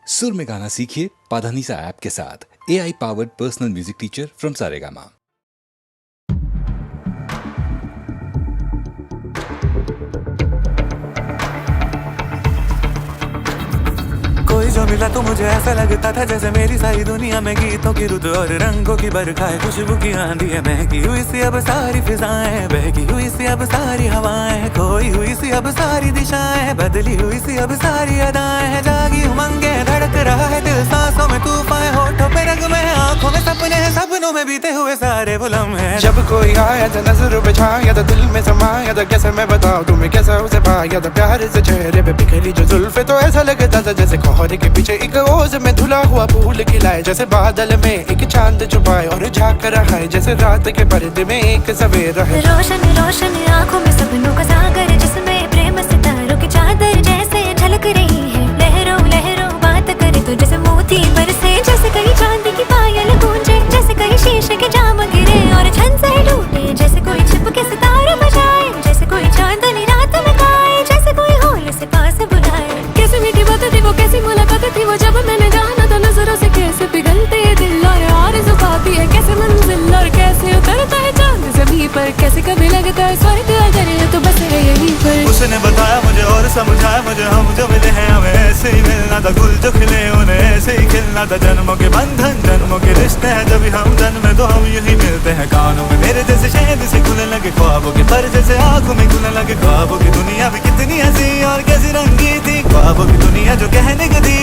सुर में गाना सीखिए पाधानीसा ऐप के साथ। AI powered personal music teacher from Saregama. कोई जो मिला तो मुझे ऐसा लगता था जैसे मेरी सारी दुनिया में गीतों की रुत और रंगों की बरखा है, खुशबू की आंधी है, महकी हुई सी अब सारी फिजाएं, बहकी हुई सी अब सारी हवाएं, खोई हुई सी अब सारी दिशाएं, बदली हुई सी अब सारी अदाएं हैं, जागी उमंगे धड़क रहा है दिल, सांसों में तूफान, होठों पे रंग में, आंखों में सपने हैं, सपनों में बीते हुए सारे वो लम्हे। जब कोई आया था नजरों पे छाया था, दिल में समाया था, कैसे मैं बताऊं तुम्हें कैसा उसे पाया था, प्यार से चेहरे पे बिखरी जो जुल्फे, तो ऐसा लगता था जैसे कोहरे के पीछे एक ओस में धुला हुआ फूल खिलाए, जैसे बादल में एक चांद छुपाए और झांक रहा है, जैसे रात के पर्दे में एक सवेरा है। रोशन रोशन आंखों में सपनों का सागर, जिसमें प्रेम सितारों की चादर जैसे झलक रही है, लहरों लहरों बात करे तो जैसे मोती बरसे, जैसे कहीं चांदी की पायल गूंजे, जैसे कहीं शीशे के जाम गिरे और छन से टूटे, जैसे कोई छिप के सितारे बजाए, जैसे कोई चांदनी रात में गाए, जैसे कोई होल से पास बुलाए। कैसी मीठी बातें थी वो, कैसी मुलाकात थी वो, जब मैंने जाना था नजरों से कैसे पिघलते दिल और आरज़ू पाती है, कैसे मंजिल और कैसे उतरता है चांद ज़मीं पर, कैसे कभी लगता है स्वर्ग अगर है तो बस है यहीं पर। उसने बताया मुझे और समझाया मुझे, हम जो मिले हैं हमें ऐसे ही मिलना था, गुल जो खिले उन्हें ऐसे ही खिलना था, जन्मों के बंधन जन्मों के रिश्ते हैं, जब हम जन्मे तो हम यही मिलते हैं। कानों में मेरे जैसे शहद से खुलने लगे ख्वाबों के पर, जैसे आंखों में खुलने लगे ख्वाबों की दुनिया भी कितनी हंसी और कैसी रंगी थी, ख्वाबों की दुनिया जो कहने को थी